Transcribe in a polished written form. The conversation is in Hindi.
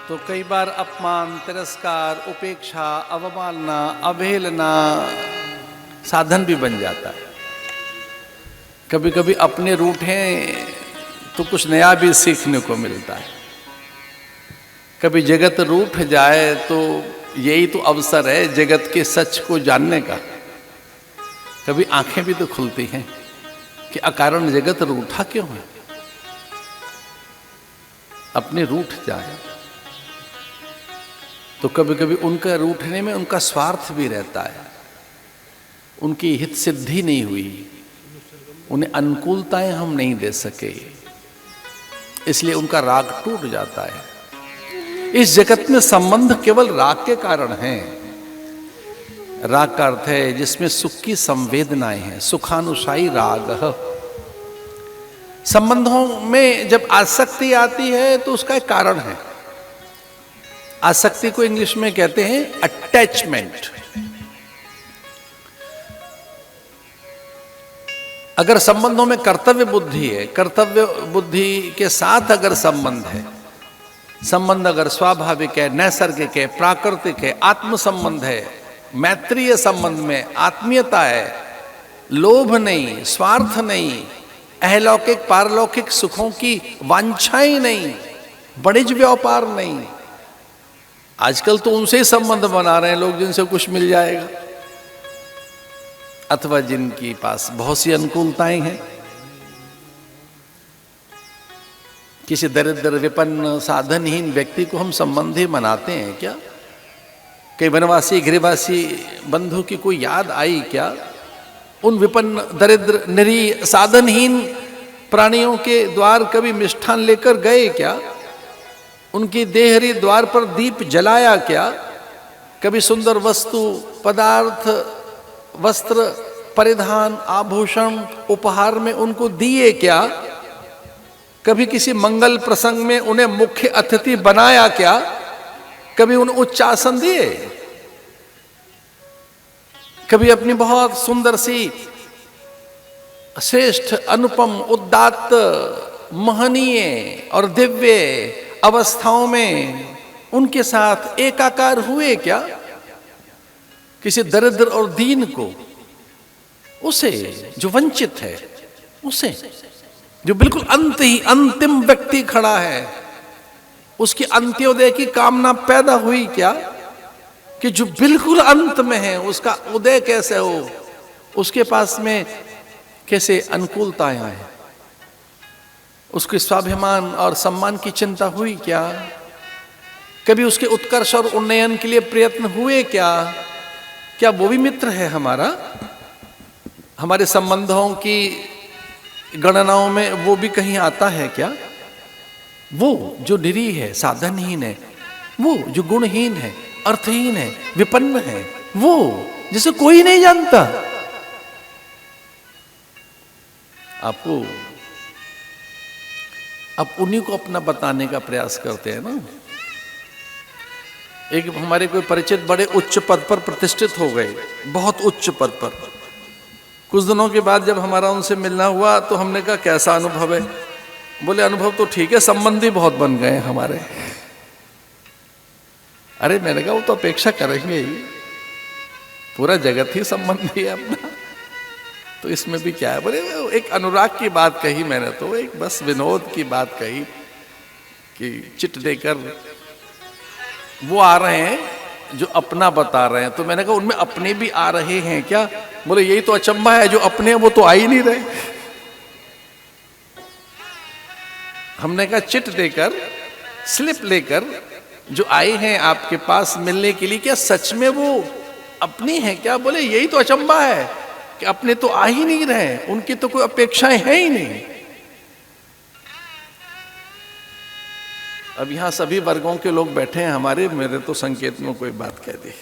तो कई बार अपमान, तिरस्कार, उपेक्षा, अवमानना, अवहेलना साधन भी बन जाता है। कभी कभी अपने रूठें तो कुछ नया भी सीखने को मिलता है। कभी जगत रूठ जाए तो यही तो अवसर है जगत के सच को जानने का। कभी आंखें भी तो खुलती हैं कि अकारण जगत रूठा क्यों है। अपने रूठ जाए तो कभी कभी उनका रूठने में उनका स्वार्थ भी रहता है। उनकी हित सिद्धि नहीं हुई, उन्हें अनुकूलताएं हम नहीं दे सके, इसलिए उनका राग टूट जाता है। इस जगत में संबंध केवल राग के कारण हैं। राग का अर्थ है जिसमें सुख की संवेदनाएं हैं, सुखानुसायी राग। संबंधों में जब आसक्ति आती है तो उसका एक कारण है। आसक्ति को इंग्लिश में कहते हैं अटैचमेंट। अगर संबंधों में कर्तव्य बुद्धि है, कर्तव्य बुद्धि के साथ अगर संबंध है, संबंध अगर स्वाभाविक है, नैसर्गिक है, प्राकृतिक है, आत्म संबंध है, मैत्रीय संबंध में आत्मीयता है, लोभ नहीं, स्वार्थ नहीं, अहलौकिक पारलौकिक सुखों की वांछाएं नहीं, वाणिज व्यापार नहीं। आजकल तो उनसे ही संबंध बना रहे हैं लोग जिनसे कुछ मिल जाएगा, अथवा जिनकी पास बहुत सी अनुकूलताएं हैं। किसी दरिद्र विपन्न साधनहीन व्यक्ति को हम संबंधी बनाते हैं क्या? कई वनवासी गृहवासी बंधु की कोई याद आई क्या? उन विपन्न दरिद्र निरीह साधनहीन प्राणियों के द्वार कभी मिष्ठान लेकर गए क्या? उनकी देहरी द्वार पर दीप जलाया क्या? कभी सुंदर वस्तु, पदार्थ, वस्त्र, परिधान, आभूषण उपहार में उनको दिए क्या? कभी किसी मंगल प्रसंग में उन्हें मुख्य अतिथि बनाया क्या? कभी उन्हें उच्च आसन दिए? कभी अपनी बहुत सुंदर सी श्रेष्ठ, अनुपम, उदात्त, महनीय और दिव्य अवस्थाओं में उनके साथ एकाकार हुए क्या? किसी दरिद्र और दीन को, उसे जो वंचित है, उसे जो बिल्कुल अंतिम व्यक्ति खड़ा है, उसकी अंत्योदय की कामना पैदा हुई क्या? कि जो बिल्कुल अंत में है उसका उदय कैसे हो, उसके पास में कैसे अनुकूलताएं आए, उसके स्वाभिमान और सम्मान की चिंता हुई क्या? कभी उसके उत्कर्ष और उन्नयन के लिए प्रयत्न हुए क्या? क्या वो भी मित्र है हमारा? हमारे संबंधों की गणनाओं में वो भी कहीं आता है क्या? वो जो निरीह है, साधनहीन है, वो जो गुणहीन है, अर्थहीन है, विपन्न है, वो जिसे कोई नहीं जानता, आपको अब उन्हीं को अपना बताने का प्रयास करते हैं ना। एक हमारे कोई परिचित बड़े उच्च पद पर प्रतिष्ठित हो गए, बहुत उच्च पद पर। कुछ दिनों के बाद जब हमारा उनसे मिलना हुआ तो हमने कहा कैसा अनुभव है? बोले अनुभव तो ठीक है, संबंधी बहुत बन गए हमारे। अरे मैंने कहा वो तो अपेक्षा करेंगे ही, पूरा जगत ही संबंधी है अपना, तो इसमें भी क्या है? बोले एक अनुराग की बात कही मैंने, तो एक बस विनोद की बात कही कि चिट देकर वो आ रहे हैं जो अपना बता रहे हैं। तो मैंने कहा उनमें अपने भी आ रहे हैं क्या? बोले यही तो अचंभा है, जो अपने हैं वो तो आ ही नहीं रहे। हमने कहा चिट देकर, स्लिप लेकर जो आए हैं आपके पास मिलने के लिए, क्या सच में वो अपने हैं क्या? बोले यही तो अचंभा है कि अपने तो आ ही नहीं रहे, उनकी तो कोई अपेक्षाएं है ही नहीं। अब यहां सभी वर्गों के लोग बैठे हैं हमारे, मेरे तो संकेत में कोई बात कह दी।